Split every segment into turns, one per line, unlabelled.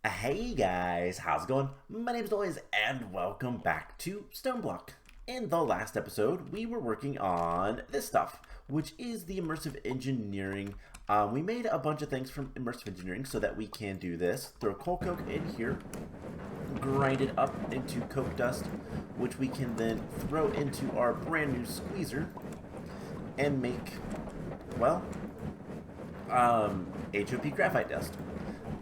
Hey guys, how's it going? My name is Noise and welcome back to Stoneblock. In the last episode, we were working on this stuff, which is the immersive engineering. We made a bunch of things from immersive engineering so that we can do this. Throw coal coke in here, grind it up into coke dust, which we can then throw into our brand new squeezer and make, well, HOP graphite dust.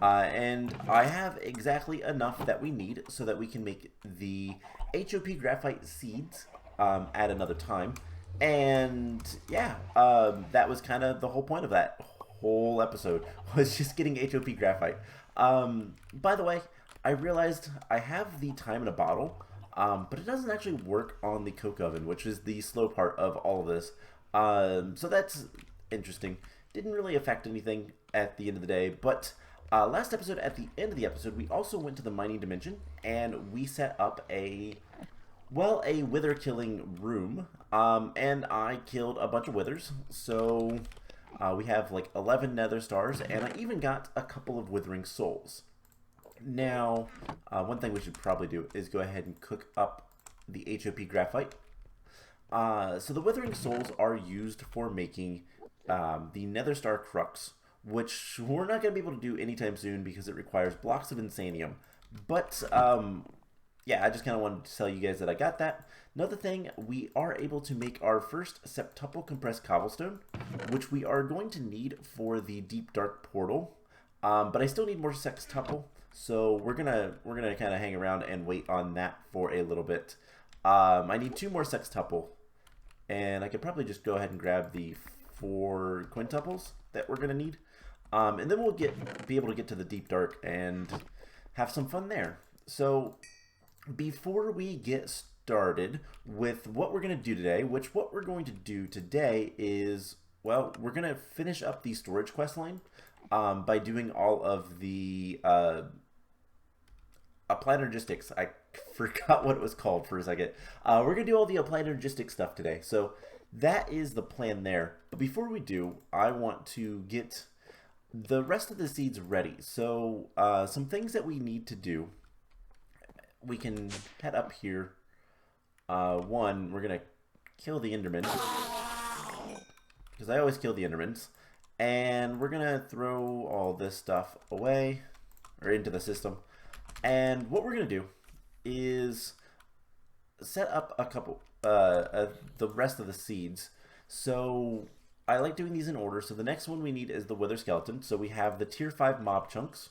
And I have exactly enough that we need so that we can make the HOP graphite seeds at another time. And yeah, that was kind of the whole point of that whole episode was just getting HOP graphite. By the way, I realized I have the time in a bottle, but it doesn't actually work on the coke oven, which is the slow part of all of this. So that's interesting. Didn't really affect anything at the end of the day, but last episode, at the end of the episode, we also went to the mining dimension and we set up a wither killing room. And I killed a bunch of withers, so we have like 11 nether stars, and I even got a couple of withering souls. Now, one thing we should probably do is go ahead and cook up the HOP graphite. So the withering souls are used for making the nether star crux, which we're not going to be able to do anytime soon because it requires blocks of insanium. But yeah, I just kind of wanted to tell you guys that I got that. Another thing, we are able to make our first septuple compressed cobblestone, which we are going to need for the deep dark portal. But I still need more sextuple, so we're gonna kind of hang around and wait on that for a little bit. I need 2 more sextuple, and I could probably just go ahead and grab the 4 quintuples that we're gonna need. And then we'll be able to get to the deep dark and have some fun there. So before we get started with what we're going to do today, what we're going to do today is, well, we're going to finish up the storage quest line by doing all of the Applied Energistics. I forgot what it was called for a second. We're going to do all the Applied Energistics stuff today. So that is the plan there. But before we do, I want to get the rest of the seeds ready. So some things that we need to do. We can head up here. One, we're gonna kill the Enderman because I always kill the Endermans, and we're gonna throw all this stuff away or into the system. And what we're gonna do is set up a couple the rest of the seeds. So I like doing these in order. So the next one we need is the wither skeleton. So we have the tier 5 mob chunks.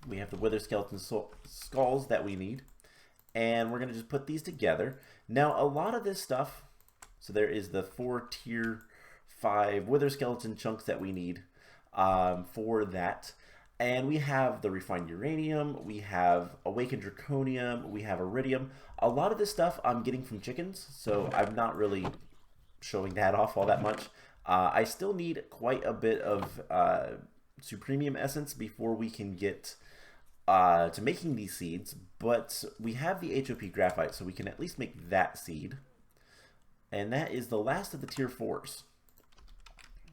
We have the wither skeleton skulls that we need. And we're going to just put these together. Now a lot of this stuff, so there is the 4 tier 5 wither skeleton chunks that we need for that. And we have the refined uranium, we have awakened draconium, we have iridium. A lot of this stuff I'm getting from chickens, so I'm not really showing that off all that much. I still need quite a bit of supremium essence before we can get to making these seeds, but we have the HOP graphite, so we can at least make that seed. And that is the last of the tier 4s.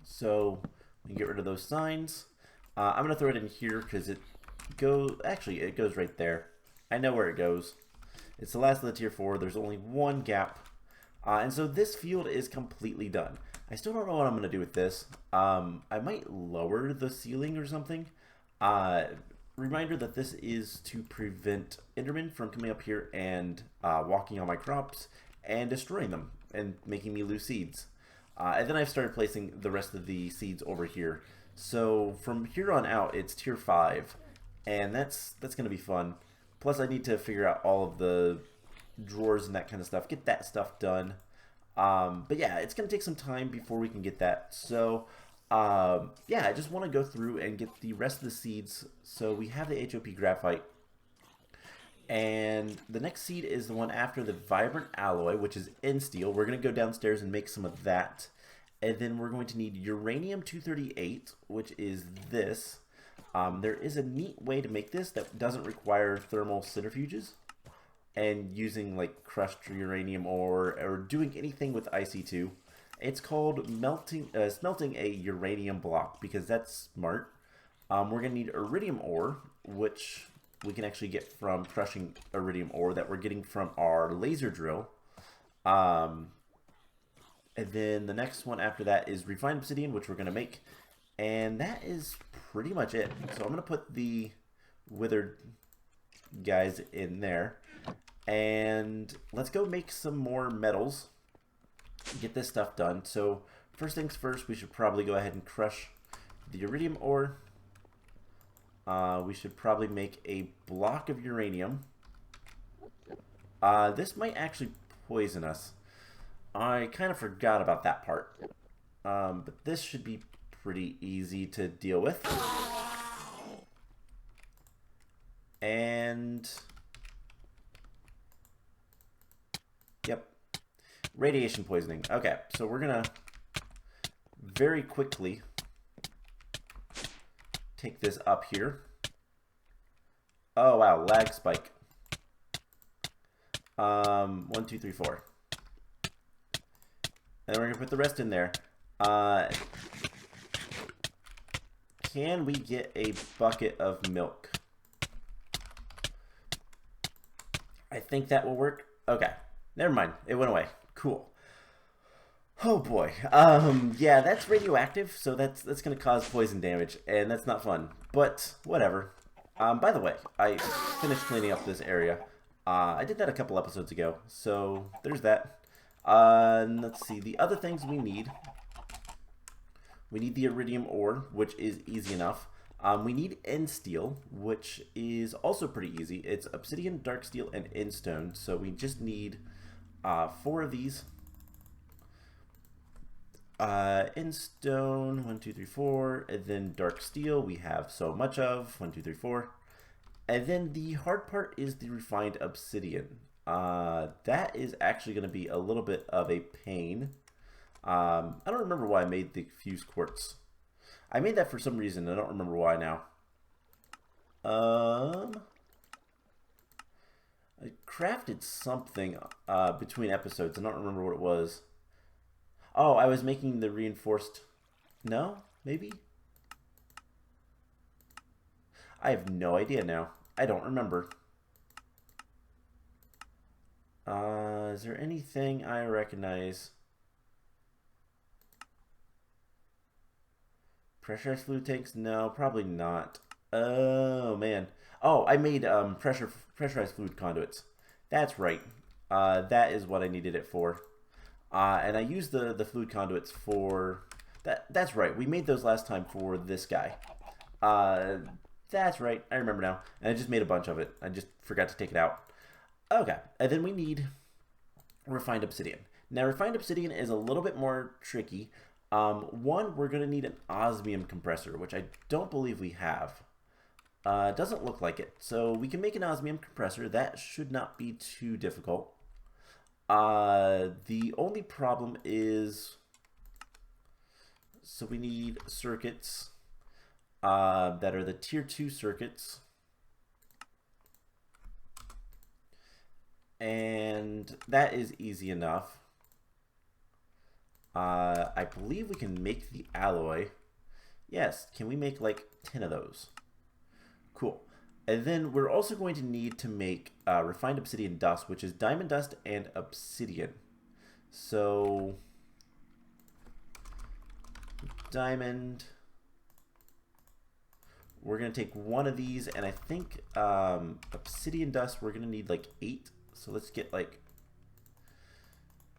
So we can get rid of those signs. I'm going to throw it in here because it goes right there. I know where it goes. It's the last of the tier 4. There's only one gap. And so this field is completely done. I still don't know what I'm going to do with this. I might lower the ceiling or something. Reminder that this is to prevent Endermen from coming up here and walking on my crops and destroying them and making me lose seeds. And then I've started placing the rest of the seeds over here. So from here on out, it's tier 5, and that's going to be fun. Plus, I need to figure out all of the drawers and that kind of stuff, get that stuff done. But yeah, it's going to take some time before we can get that. So yeah, I just want to go through and get the rest of the seeds. So we have the HOP graphite. And the next seed is the one after the vibrant alloy, which is in steel. We're going to go downstairs and make some of that. And then we're going to need uranium 238, which is this. There is a neat way to make this that doesn't require thermal centrifuges and using like crushed uranium or doing anything with IC2. It's called smelting a uranium block because that's smart. We're going to need iridium ore, which we can actually get from crushing iridium ore that we're getting from our laser drill. And then the next one after that is refined obsidian, which we're going to make. And that is pretty much it. So I'm going to put the withered guys in there. And let's go make some more metals. Get this stuff done. So first things first, we should probably go ahead and crush the iridium ore. We should probably make a block of uranium. This might actually poison us. I kind of forgot about that part. But this should be pretty easy to deal with. And yep, radiation poisoning. Okay, so we're gonna very quickly take this up here. Oh wow, lag spike. 1, 2, 3, 4. And we're gonna put the rest in there. Can we get a bucket of milk? I think that will work. Okay, never mind. It went away. Cool. Oh boy. Yeah, that's radioactive, so that's gonna cause poison damage, and that's not fun. But whatever. By the way, I finished cleaning up this area. I did that a couple episodes ago, so there's that. Let's see. The other things we need. We need the iridium ore, which is easy enough. We need end steel, which is also pretty easy. It's obsidian, dark steel, and end stone. So we just need 4 of these. End stone, 1, 2, 3, 4. And then dark steel, we have so much of. 1, 2, 3, 4. And then the hard part is the refined obsidian. That is actually going to be a little bit of a pain. I don't remember why I made the fused quartz. I made that for some reason. I don't remember why now. I crafted something between episodes. I don't remember what it was. Oh, I was making the reinforced... No? Maybe? I have no idea now. I don't remember. Is there anything I recognize? Pressurized fluid tanks? No, probably not. Oh, man. Oh, I made pressurized fluid conduits. That's right. That is what I needed it for. And I used the fluid conduits for... That's right. We made those last time for this guy. That's right. I remember now. And I just made a bunch of it. I just forgot to take it out. Okay. And then we need refined obsidian. Now, refined obsidian is a little bit more tricky. One, we're going to need an osmium compressor, which I don't believe we have. Doesn't look like it. So we can make an osmium compressor. That should not be too difficult. The only problem is... So we need circuits that are the tier 2 circuits. And that is easy enough. I believe we can make the alloy. Yes, can we make like 10 of those? Cool. And then we're also going to need to make refined obsidian dust, which is diamond dust and obsidian. So, diamond. We're going to take 1 of these, and I think obsidian dust, we're going to need like 8. So let's get like,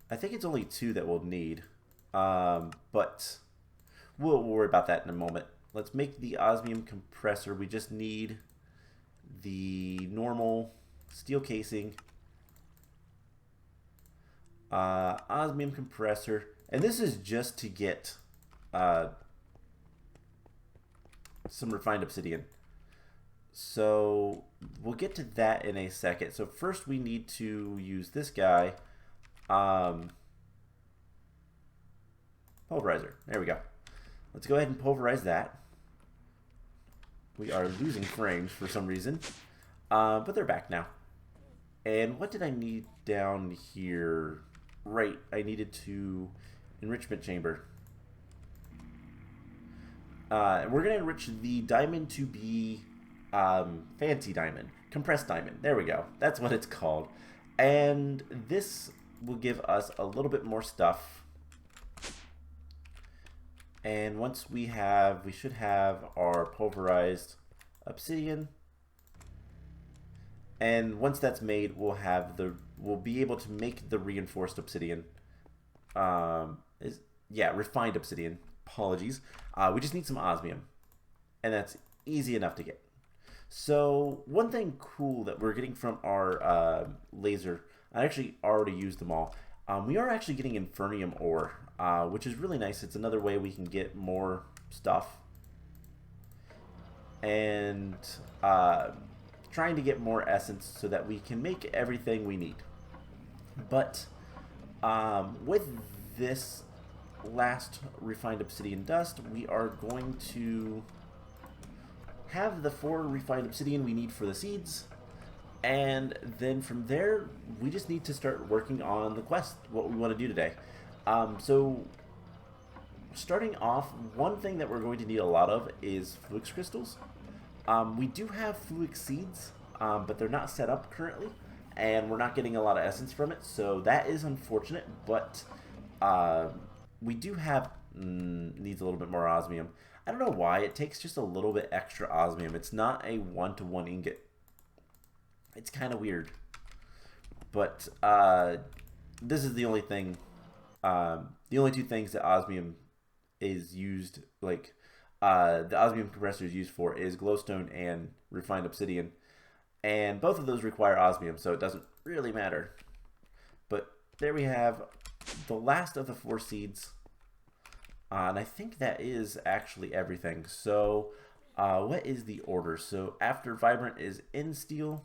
I think it's only 2 that we'll need. But we'll worry about that in a moment. Let's make the osmium compressor. We just need the normal steel casing, osmium compressor, and this is just to get some refined obsidian. So we'll get to that in a second. So first we need to use this guy, Pulverizer. There we go. Let's go ahead and pulverize that. We are losing frames for some reason, but they're back now. And what did I need down here? Right, I needed to enrichment chamber. We're going to enrich the diamond to be fancy diamond, compressed diamond. There we go. That's what it's called. And this will give us a little bit more stuff. And once we should have our pulverized obsidian. And once that's made, we'll be able to make the reinforced obsidian. Refined obsidian. Apologies. We just need some osmium, and that's easy enough to get. So one thing cool that we're getting from our laser, I actually already used them all. We are actually getting infernium ore, which is really nice. It's another way we can get more stuff, and trying to get more essence so that we can make everything we need. But with this last refined obsidian dust, we are going to have the 4 refined obsidian we need for the seeds, and then from there we just need to start working on the quest, what we want to do today. So starting off, one thing that we're going to need a lot of is flux crystals. We do have fluic seeds, but they're not set up currently, and we're not getting a lot of essence from it, so that is unfortunate. But we do have needs a little bit more osmium. I don't know why it takes just a little bit extra osmium. It's not a 1-to-1 ingot. It's kind of weird, but this is the only thing. The only 2 things that osmium is used, like the Osmium Compressor is used for, is glowstone and refined obsidian, and both of those require osmium, so it doesn't really matter. But there we have the last of the 4 seeds, and I think that is actually everything. So what is the order? So after Vibrant is Insteel,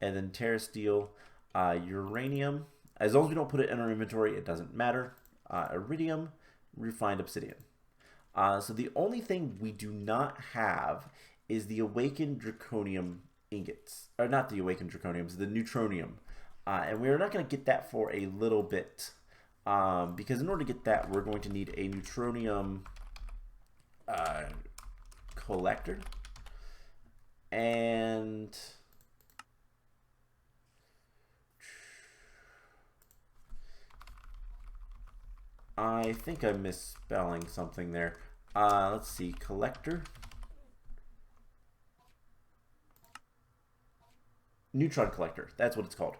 and then Terra Steel, Uranium. As long as we don't put it in our inventory, it doesn't matter. Iridium, refined obsidian. So the only thing we do not have is the awakened draconium ingots, or not the awakened draconiums, the neutronium, and we're not going to get that for a little bit, because in order to get that, we're going to need a neutronium collector, and I think I'm misspelling something there. Let's see, collector. Neutron collector, that's what it's called.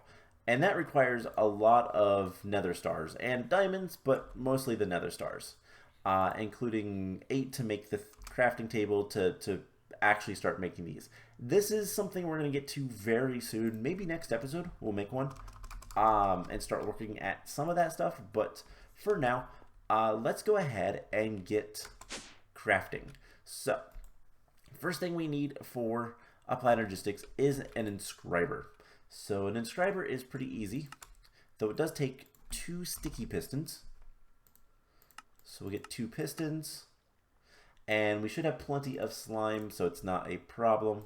And that requires a lot of nether stars and diamonds, but mostly the nether stars, including 8 to make the crafting table to actually start making these. This is something we're going to get to very soon. Maybe next episode we'll make one and start working at some of that stuff, but for now, let's go ahead and get crafting. So, first thing we need for Applied Energistics is an Inscriber. So an Inscriber is pretty easy, though it does take 2 sticky pistons. So we'll get 2 pistons, and we should have plenty of slime, so it's not a problem.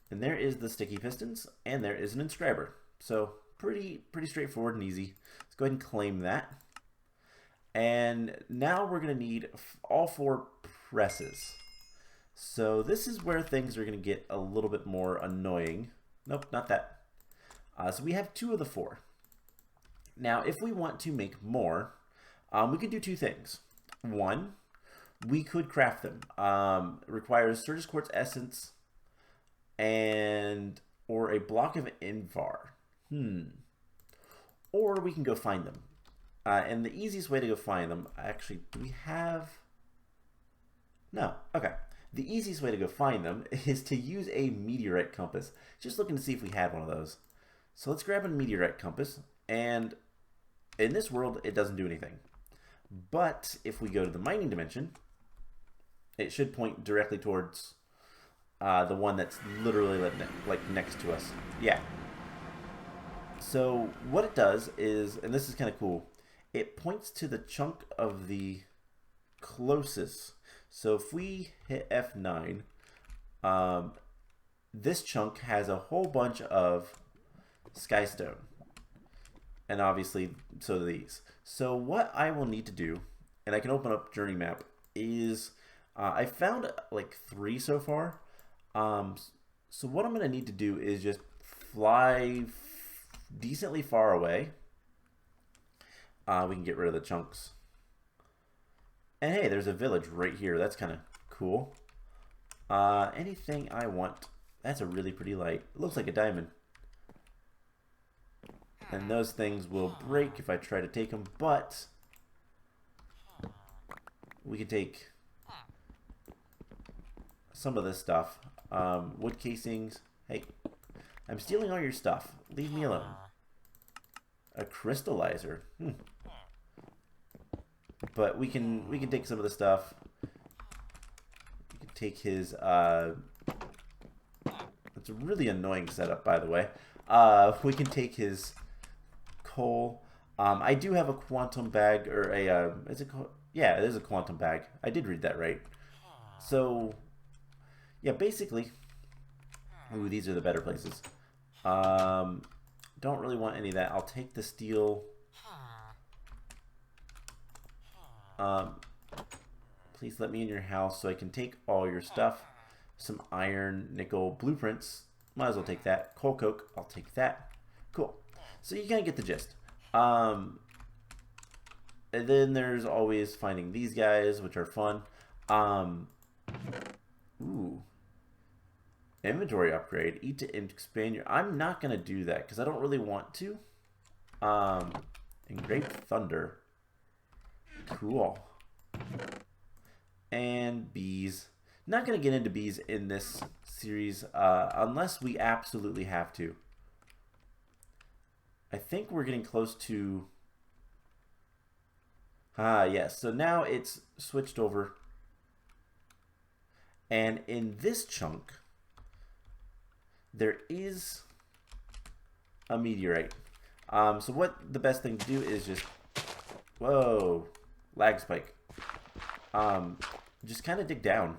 And there is the sticky pistons, and there is an Inscriber. So pretty straightforward and easy. Let's go ahead and claim that. And now we're going to need all 4 presses. So this is where things are going to get a little bit more annoying. Nope, not that. So we have 2 of the 4. Now, if we want to make more, we could do 2 things. One, we could craft them. It requires Surges Quartz Essence or a block of Invar. Or we can go find them. And the easiest way to go find them, actually, do we have... No, okay. The easiest way to go find them is to use a Meteorite Compass. Just looking to see if we had one of those. So let's grab a Meteorite Compass, and in this world, it doesn't do anything. But if we go to the mining dimension, it should point directly towards the one that's literally like next to us. Yeah. So what it does is, and this is kind of cool, it points to the chunk of the closest. So if we hit F9, this chunk has a whole bunch of skystone. And obviously, so do these. So what I will need to do, and I can open up journey map, is I found like 3 so far. So what I'm going to need to do is just fly decently far away. We can get rid of the chunks. And hey, there's a village right here. That's kind of cool. Anything I want. That's a really pretty light. It looks like a diamond. And those things will break if I try to take them, but we can take some of this stuff. Wood casings. Hey, I'm stealing all your stuff. Leave me alone. A crystallizer. But we can take some of the stuff. We can take his it's a really annoying setup, by the way. We can take his coal. I do have a quantum bag, or a yeah, it is a quantum bag. I did read that right. So yeah, basically, ooh, these are the better places. Don't really want any of that. I'll take the steel. Please let me in your house so I can take all your stuff. Some iron, nickel, blueprints. Might as well take that. Coal coke, I'll take that. Cool. So you kind of get the gist. And then there's always finding these guys, which are fun. Ooh. Inventory upgrade. Eat to expand your... I'm not going to do that because I don't really want to. Engraved thunder. Cool. And bees. Not going to get into bees in this series unless we absolutely have to. I think we're getting close to... yes. So now it's switched over. And in this chunk, there is a meteorite. So what the best thing to do is just... Whoa. Lag spike. Just kind of dig down.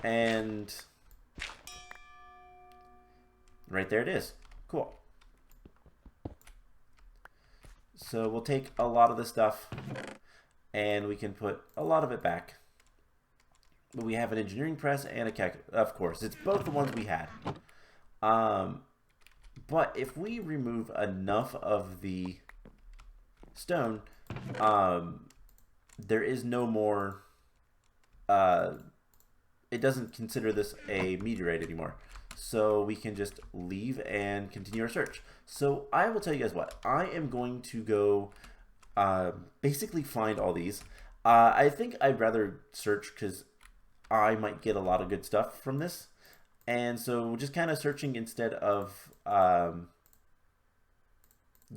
And right there it is. Cool. So we'll take a lot of the stuff and we can put a lot of it back. But we have an engineering press and a calculator. Of course, it's both the ones we had. But if we remove enough of the stone, there is no more... it doesn't consider this a meteorite anymore. So we can just leave and continue our search. So I will tell you guys what. I am going to go basically find all these. I think I'd rather search because I might get a lot of good stuff from this. And so just kind of searching instead of,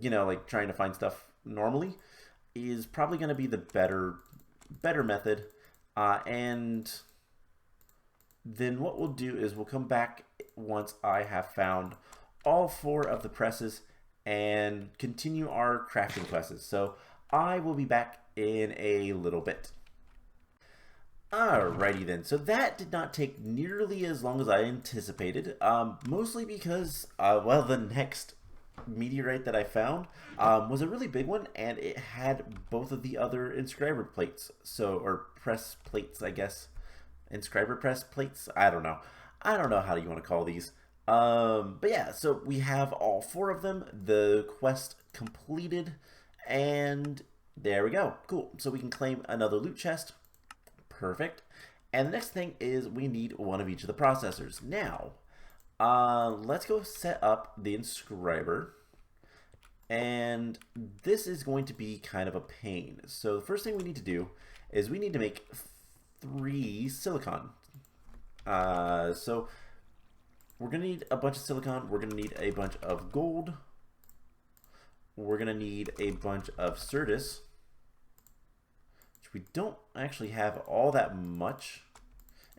you know, like trying to find stuff normally is probably going to be the better method. And then what we'll do is we'll come back once I have found all 4 of the presses and continue our crafting quests. So I will be back in a little bit. Alrighty then, so that did not take nearly as long as I anticipated, mostly because, well, the next meteorite that I found was a really big one, and it had both of the other inscriber plates, or press plates, I guess. Inscriber press plates? I don't know how you want to call these. But yeah, so we have all 4 of them, the quest completed, and there we go. Cool, so we can claim another loot chest. Perfect. And the next thing is we need one of each of the processors. Now, let's go set up the inscriber. And this is going to be kind of a pain. So the first thing we need to do is we need to make 3 silicon. So we're going to need a bunch of silicon. We're going to need a bunch of gold. We're going to need a bunch of Certus. We don't actually have all that much.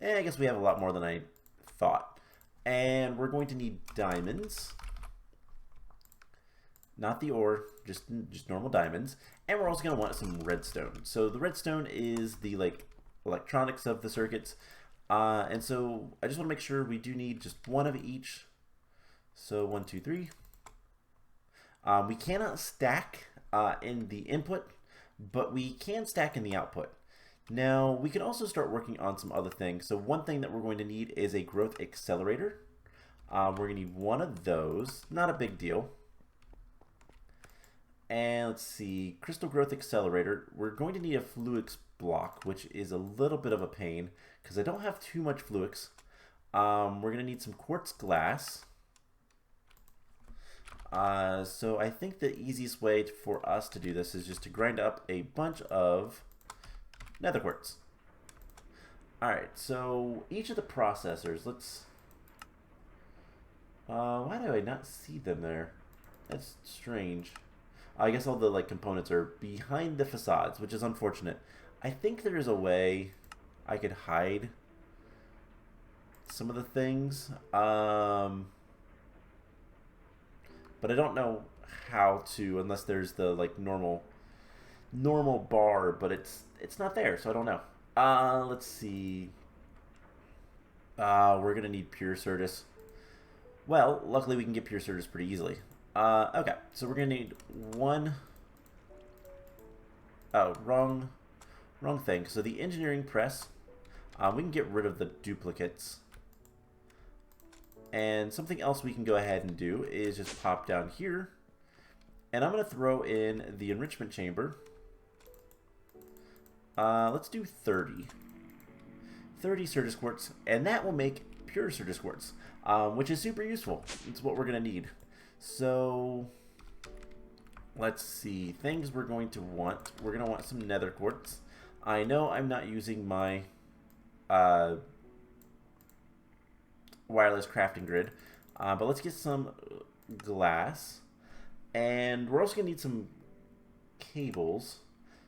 I guess we have a lot more than I thought. And we're going to need diamonds. Not the ore, just normal diamonds. And we're also going to want some redstone. So the redstone is the electronics of the circuits. And so I just want to make sure we do need just 1 of each. So 1, 2, 3. We cannot stack in the input, but we can stack in the output. Now, we can also start working on some other things. So one thing that we're going to need is a growth accelerator. We're going to need one of those. Not a big deal. And let's see, crystal growth accelerator. We're going to need a Flux block, which is a little bit of a pain because I don't have too much Flux. We're going to need some quartz glass. So I think the easiest way for us to do this is just to grind up a bunch of nether quartz. Alright, so each of the processors, let's... why do I not see them there? That's strange. I guess all the components are behind the facades, which is unfortunate. I think there is a way I could hide some of the things. But I don't know how to, unless there's the normal bar, but it's not there, so I don't know. Let's see. We're gonna need pure Certus. Well, luckily we can get pure Certus pretty easily. Okay, so we're gonna need one. Oh, wrong thing. So the engineering press, we can get rid of the duplicates. And something else we can go ahead and do is just pop down here. And I'm going to throw in the enrichment chamber. Let's do 30. 30 Certus quartz, and that will make pure Certus quartz, which is super useful. It's what we're going to need. So, let's see. Things we're going to want. We're going to want some nether quartz. I know I'm not using my... wireless crafting grid, but let's get some glass, and we're also gonna need some cables.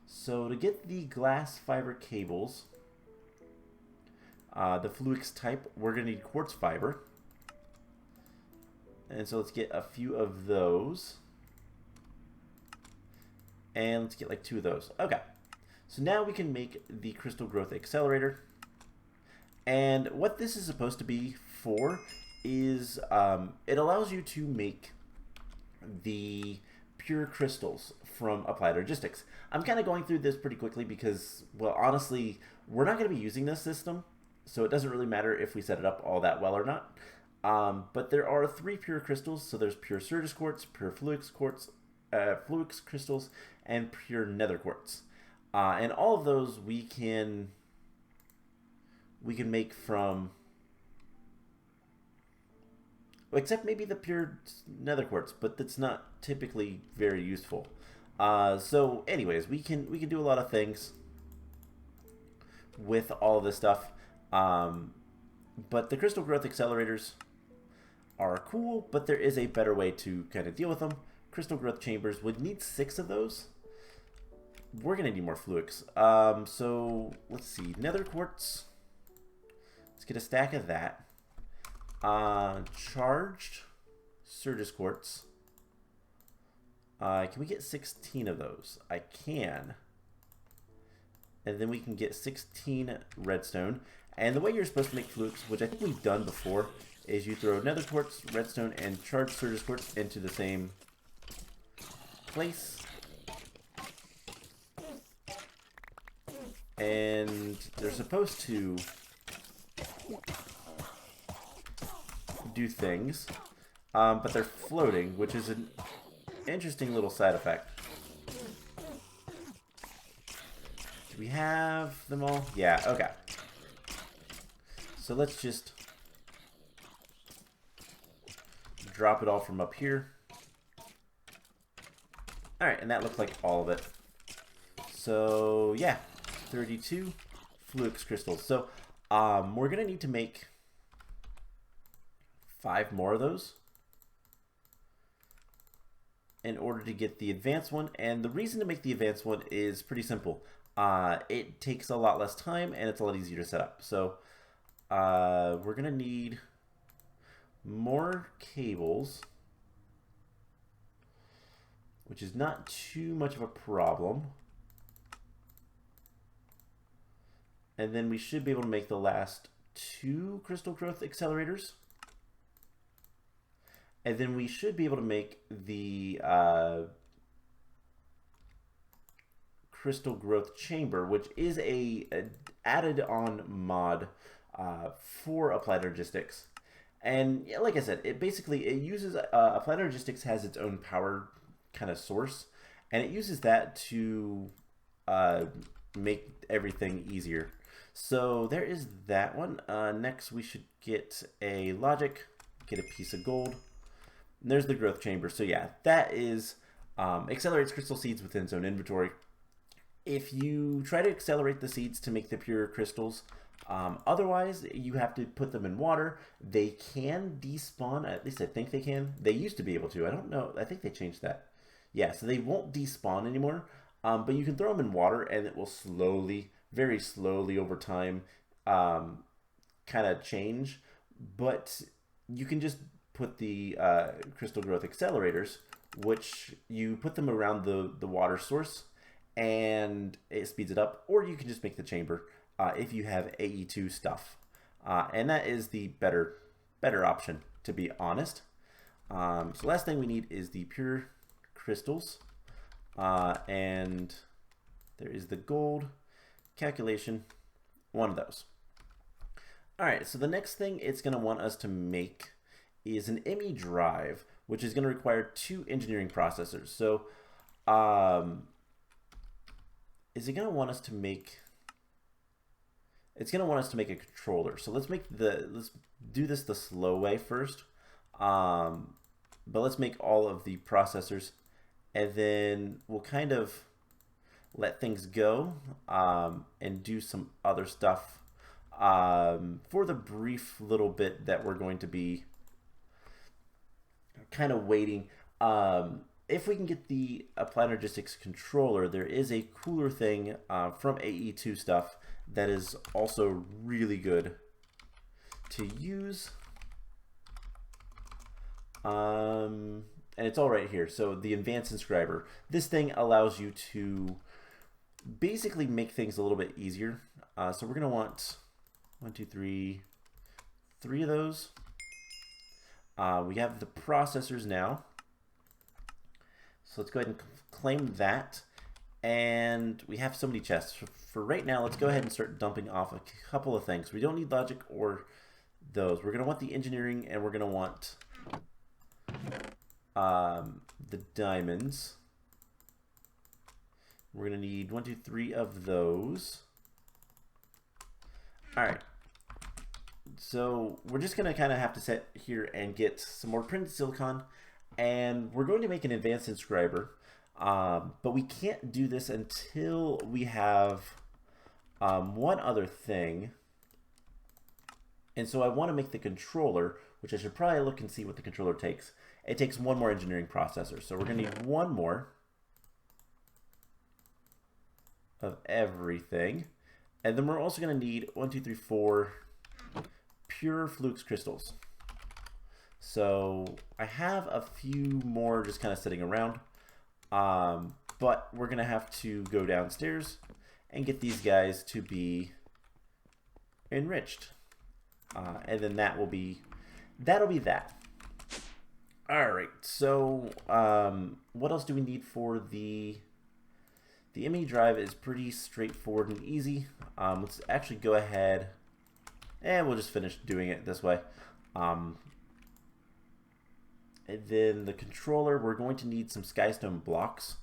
So to get the glass fiber cables, the Flux type, we're gonna need quartz fiber, and so let's get a few of those, and let's get 2 of those. Okay, so now we can make the crystal growth accelerator. And what this is supposed to be for is it allows you to make the pure crystals from Applied Energistics. I'm kind of going through this pretty quickly because, well, honestly, we're not going to be using this system, so it doesn't really matter if we set it up all that well or not. But there are 3 pure crystals, so there's pure Certus quartz, pure Flux quartz, Flux crystals, and pure nether quartz. And all of those we can make from, except maybe the pure nether quartz, but that's not typically very useful. So anyways, we can do a lot of things with all of this stuff. But the crystal growth accelerators are cool, but there is a better way to kind of deal with them. Crystal growth chambers would need 6 of those. We're gonna need more Flux. So let's see, nether quartz. Let's get a stack of that. Charged Certus quartz. Can we get 16 of those? I can. And then we can get 16 redstone. And the way you're supposed to make Flux, which I think we've done before, is you throw nether quartz, redstone, and charged Certus quartz into the same place. And they're supposed to do things, but they're floating, which is an interesting little side effect. Do we have them all? Yeah, okay. So let's just drop it all from up here. Alright, and that looks like all of it. So, yeah, 32 Flux crystals. So, we're going to need to make 5 more of those in order to get the advanced one. And the reason to make the advanced one is pretty simple. It takes a lot less time and it's a lot easier to set up. So we're going to need more cables, which is not too much of a problem. And then we should be able to make the last 2 crystal growth accelerators. And then we should be able to make the crystal growth chamber, which is a added on mod for Applied Energistics. And yeah, like I said, it uses Applied Energistics has its own power kind of source, and it uses that to make everything easier. So there is that one. Next, we should get a logic, get a piece of gold. And there's the growth chamber. So yeah, that is accelerates crystal seeds within its own inventory. If you try to accelerate the seeds to make the pure crystals, otherwise you have to put them in water. They can despawn, at least I think they can. They used to be able to. I don't know. I think they changed that. Yeah, so they won't despawn anymore. But you can throw them in water and it will slowly, very slowly over time, kind of change. But you can just put the crystal growth accelerators, which you put them around the water source and it speeds it up, or you can just make the chamber if you have AE2 stuff. And that is the better option, to be honest. So last thing we need is the pure crystals. And there is the gold calculation, one of those. All right, so the next thing it's going to want us to make is an Emmy Drive, which is going to require 2 engineering processors. So is it going to want us to make... It's going to want us to make a controller. So let's do this the slow way first. But let's make all of the processors, and then we'll kind of let things go and do some other stuff for the brief little bit that we're going to be kind of waiting. If we can get the Applied Energistics controller, there is a cooler thing from AE2 stuff that is also really good to use. And it's all right here. So the advanced inscriber. This thing allows you to basically make things a little bit easier. So we're going to want 1, 2, 3 of those. We have the processors now. So let's go ahead and claim that. And we have so many chests. For right now, let's go ahead and start dumping off a couple of things. We don't need logic or those. We're going to want the engineering, and we're going to want the diamonds. We're going to need 1, 2, 3 of those. All right. So we're just going to kind of have to sit here and get some more printed silicon. And we're going to make an advanced inscriber. But we can't do this until we have one other thing. And so I want to make the controller, which I should probably look and see what the controller takes. It takes 1 more engineering processor. So we're going to need 1 more of everything. And then we're also going to need 1, 2, 3, 4 pure Flux Crystals. So I have a few more just kind of sitting around. But we're going to have to go downstairs and get these guys to be enriched. And then that'll be that. All right. So, what else do we need for the Emmy Drive is pretty straightforward and easy. Let's actually go ahead and we'll just finish doing it this way. And then the controller, we're going to need some skystone blocks,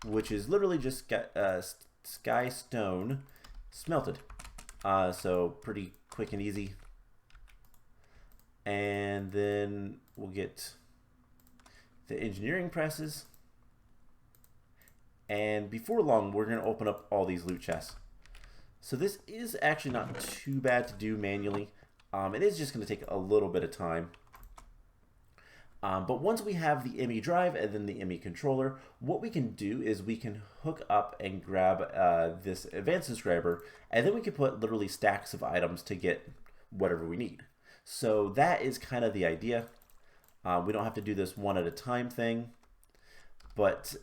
which is literally just skystone smelted. So pretty quick and easy. And then we'll get the engineering presses. And before long, we're going to open up all these loot chests. So this is actually not too bad to do manually. It is just going to take a little bit of time. But once we have the Emmy Drive and then the Emmy Controller, what we can do is we can hook up and grab this advanced inscriber, and then we can put literally stacks of items to get whatever we need. So that is kind of the idea. We don't have to do this one at a time thing, but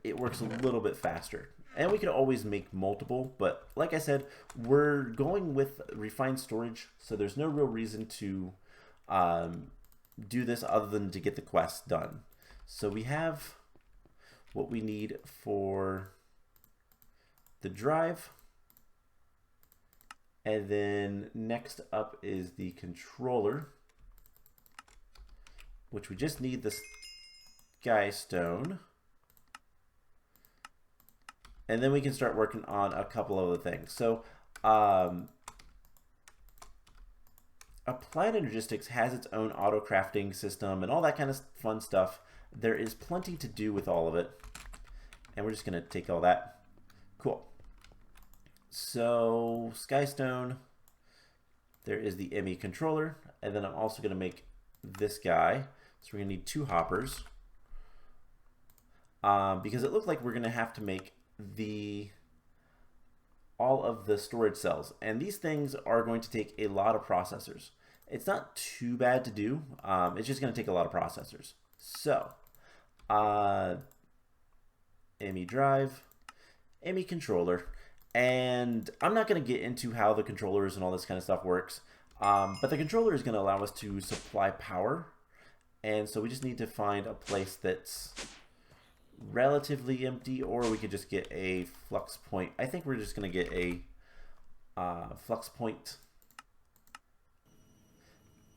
it works a little bit faster. And we can always make multiple, but like I said, we're going with refined storage, so there's no real reason to do this other than to get the quest done. So we have what we need for the drive. And then next up is the controller, which we just need the sky stone. And then we can start working on a couple other things. So Applied Energistics has its own auto crafting system and all that kind of fun stuff. There is plenty to do with all of it. And we're just going to take all that. Cool. So Skystone, there is the Emmy Controller. And then I'm also going to make this guy. So we're going to need 2 hoppers. Because it looks like we're going to have to make all of the storage cells. And these things are going to take a lot of processors. It's not too bad to do. It's just going to take a lot of processors. So, Emmy Drive, Emmy Controller, and I'm not going to get into how the controllers and all this kind of stuff works, but the controller is going to allow us to supply power, and so we just need to find a place that's relatively empty, or we could just get a flux point. I think we're just going to get a flux point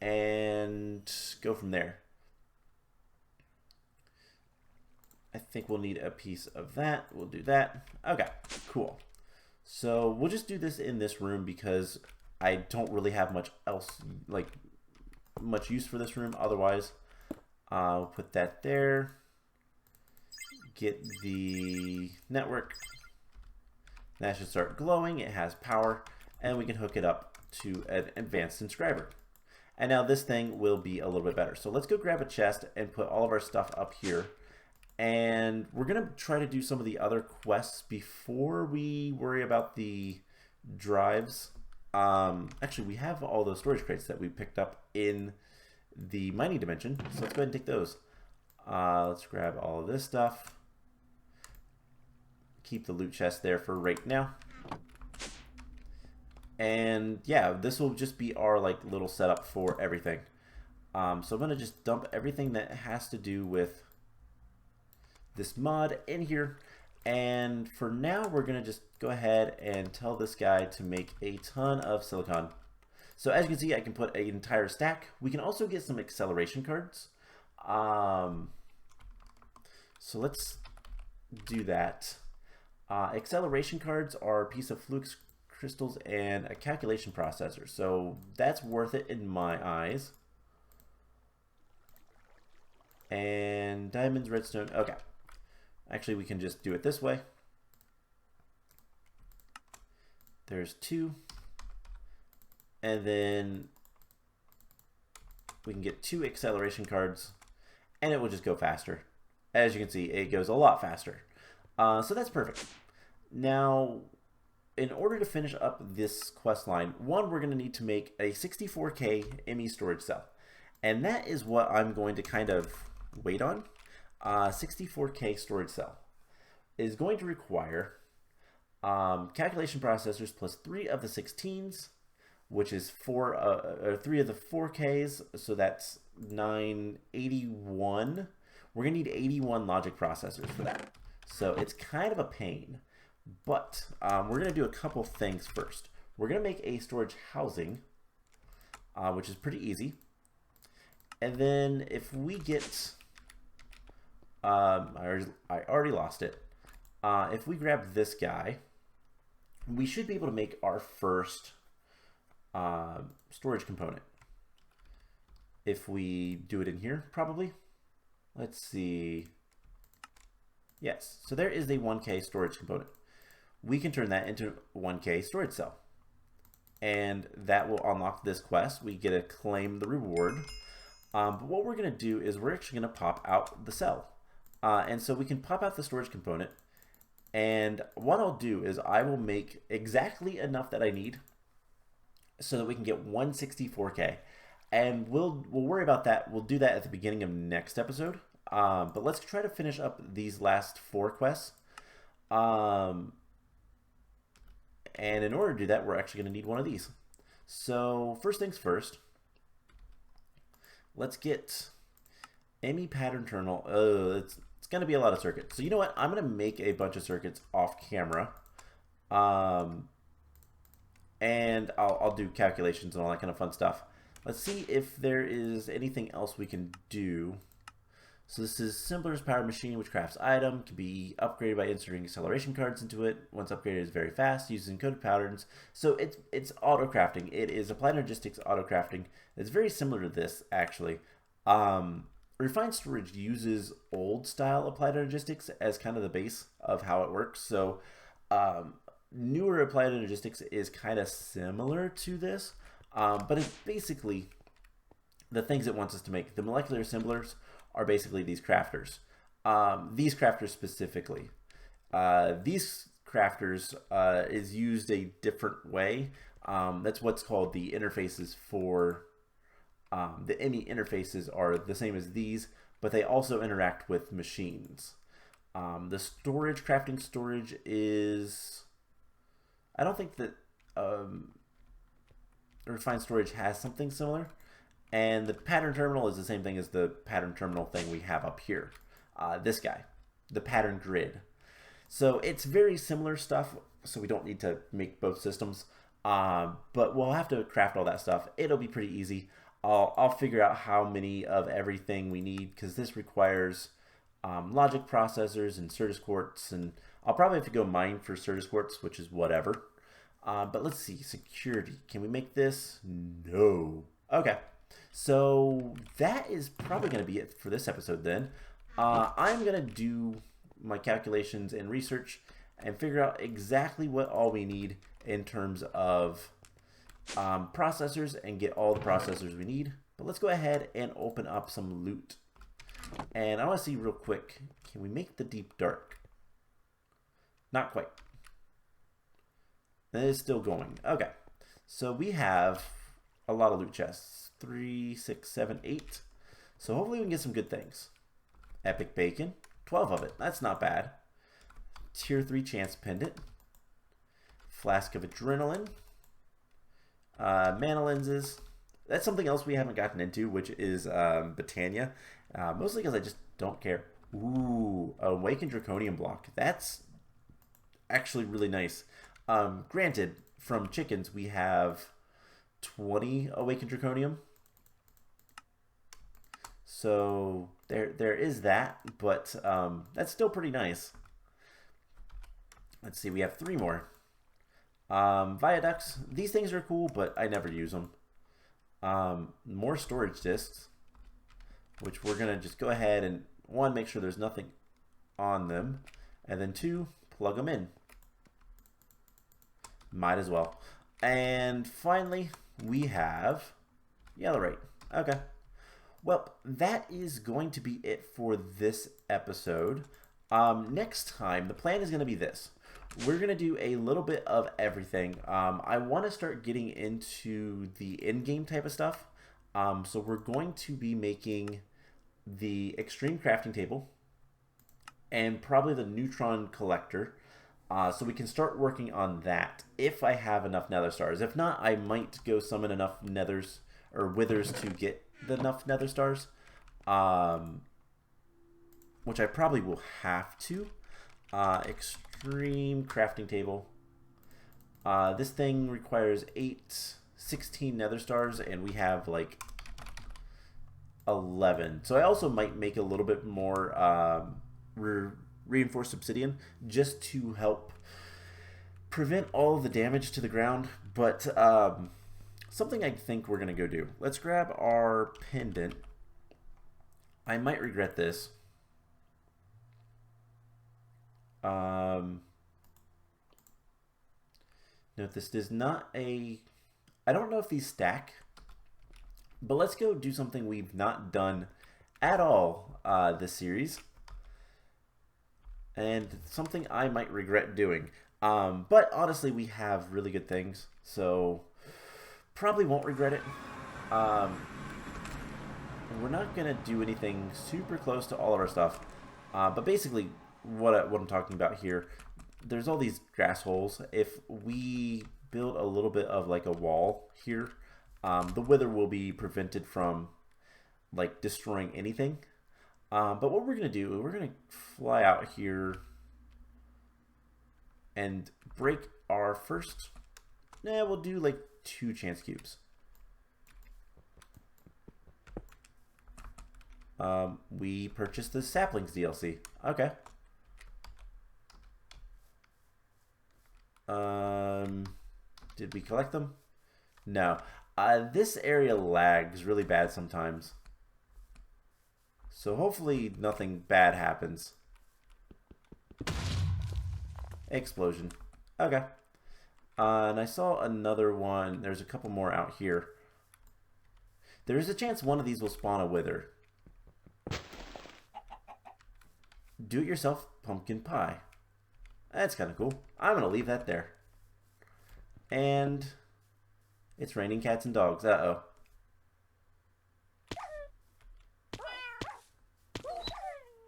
and go from there. I think we'll need a piece of that. We'll do that. Okay, cool. So we'll just do this in this room because I don't really have much else, like much use for this room. Otherwise, we'll put that there. Get the network. That should start glowing. It has power, and we can hook it up to an advanced inscriber. And now this thing will be a little bit better. So let's go grab a chest and put all of our stuff up here. And we're going to try to do some of the other quests before we worry about the drives. Actually, we have all those storage crates that we picked up in the mining dimension. So let's go ahead and take those. Let's grab all of this stuff. Keep the loot chest there for right now. And yeah, this will just be our like little setup for everything. So I'm going to just dump everything that has to do with this mod in here. And for now, we're going to just go ahead and tell this guy to make a ton of silicon. So as you can see, I can put an entire stack. We can also get some acceleration cards. So let's do that. Acceleration cards are a piece of Flux Crystals and a calculation processor. So that's worth it in my eyes. And diamonds, redstone. Okay. Actually, we can just do it this way. There's 2. And then we can get 2 acceleration cards, and it will just go faster. As you can see, it goes a lot faster. So that's perfect. Now, in order to finish up this quest line, we're going to need to make a 64K Emmy storage cell. And that is what I'm going to kind of wait on. 64K storage cell is going to require calculation processors plus 3 of the 16s, which is 3 of the 4Ks, so that's 981. We're going to need 81 logic processors for that. So it's kind of a pain, but we're going to do a couple things first. We're going to make a storage housing, which is pretty easy. And then if we get, I already lost it. If we grab this guy, we should be able to make our first storage component. If we do it in here, probably. Let's see. Yes, so there is a 1K storage component. We can turn that into 1K storage cell. And that will unlock this quest. We get to claim the reward. But what we're going to do is we're actually going to pop out the cell. And so we can pop out the storage component. And what I'll do is I will make exactly enough that I need so that we can get 164K. And we'll worry about that. We'll do that at the beginning of next episode. But let's try to finish up these last 4 quests. And in order to do that, we're actually going to need one of these. So first things first, let's get Emmy pattern terminal. It's going to be a lot of circuits. So you know what? I'm going to make a bunch of circuits off camera. And I'll do calculations and all that kind of fun stuff. Let's see if there is anything else we can do. So this is Simpler's Powered Machine, which crafts item, can be upgraded by inserting acceleration cards into it. Once upgraded, is very fast, uses encoded patterns. So it's auto crafting. It is Applied Energistics auto crafting. It's very similar to this, actually. Refined Storage uses old style Applied Energistics as kind of the base of how it works. So newer Applied Energistics is kind of similar to this, but it's basically the things it wants us to make. The molecular assemblers are basically these crafters. These crafters specifically. These crafters is used a different way. That's what's called the interfaces for the Emmy interfaces are the same as these, but they also interact with machines. The storage, crafting storage is... I don't think that refined storage has something similar. And the pattern terminal is the same thing as the pattern terminal thing we have up here. This guy, the pattern grid. So it's very similar stuff, so we don't need to make both systems. But we'll have to craft all that stuff. It'll be pretty easy. I'll figure out how many of everything we need, because this requires logic processors and Certus quartz, and I'll probably have to go mine for Certus quartz, which is whatever. But let's see, security. Can we make this? No. Okay. So that is probably going to be it for this episode then. I'm going to do my calculations and research and figure out exactly what all we need in terms of processors and get all the processors we need. But let's go ahead and open up some loot. And I want to see real quick, can we make the deep dark? Not quite. That is still going. Okay. So we have a lot of loot chests. 3, 6, 7, 8. So hopefully we can get some good things. Epic bacon. 12 of it. That's not bad. Tier 3 chance pendant. Flask of adrenaline. Mana lenses. That's something else we haven't gotten into, which is Botania. Mostly because I just don't care. Ooh, Awakened Draconium block. That's actually really nice. Granted, from chickens we have 20 Awakened Draconium. So there is that, but that's still pretty nice. Let's see, we have 3 more. Viaducts. These things are cool, but I never use them. More storage discs, which we're going to just go ahead and, 1, make sure there's nothing on them, and then 2, plug them in. Might as well. And finally, we have Yellowite. Okay. Well, that is going to be it for this episode. Next time, the plan is going to be this. We're going to do a little bit of everything. I want to start getting into the in-game type of stuff. So we're going to be making the extreme crafting table and probably the neutron collector. So we can start working on that if I have enough nether stars. If not, I might go summon enough nethers or withers to get enough nether stars, which I probably will have to. Extreme crafting table. This thing requires 16 nether stars, and we have like 11. So I also might make a little bit more reinforced obsidian just to help prevent all of the damage to the ground. But something I think we're going to go do. Let's grab our pendant. I might regret this. Note this is not a... I don't know if these stack, but let's go do something we've not done at all this series. And something I might regret doing. But honestly, we have really good things, so probably won't regret it. We're not going to do anything super close to all of our stuff. But basically, what I'm talking about here, there's all these grass holes. If we build a little bit of like a wall here, the wither will be prevented from like destroying anything. But what we're going to do, we're going to fly out here and break our first... Nah, we'll do like 2 chance cubes. We purchased the Saplings DLC. Okay. Did we collect them? No. This area lags really bad sometimes. So hopefully nothing bad happens. Explosion. Okay. And I saw another one. There's a couple more out here. There is a chance one of these will spawn a wither. Do-it-yourself pumpkin pie. That's kind of cool. I'm going to leave that there. And it's raining cats and dogs. Uh-oh.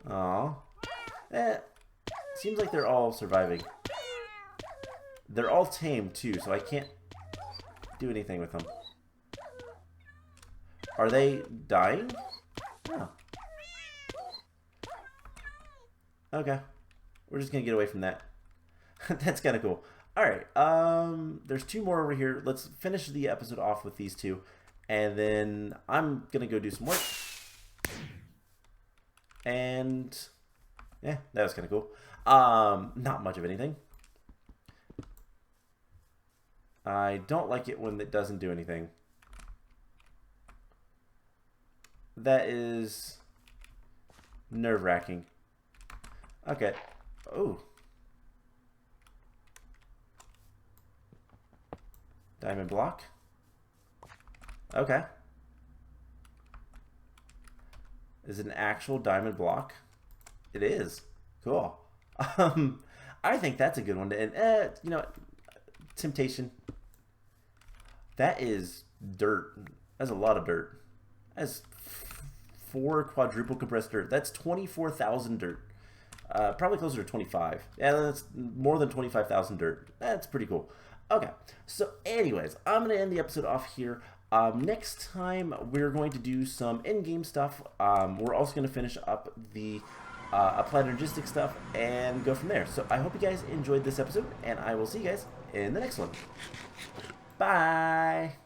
Aw. Seems like they're all surviving. They're all tamed too, so I can't do anything with them. Are they dying? Oh. Okay. We're just gonna get away from that. That's kind of cool. Alright, there's 2 more over here. Let's finish the episode off with these 2. And then I'm gonna go do some work. And yeah, that was kind of cool. Not much of anything. I don't like it when it doesn't do anything. That is nerve-wracking. Okay. Oh. Diamond block. Okay. Is it an actual diamond block? It is. Cool. I think that's a good one to end. You know, temptation. That is dirt. That's a lot of dirt. That's 4 quadruple compressed dirt. That's 24,000 dirt. Probably closer to 25. Yeah, that's more than 25,000 dirt. That's pretty cool. Okay, so anyways, I'm going to end the episode off here. Next time, we're going to do some in-game stuff. We're also going to finish up the Applied Energistics stuff and go from there. So I hope you guys enjoyed this episode, and I will see you guys in the next one. Bye!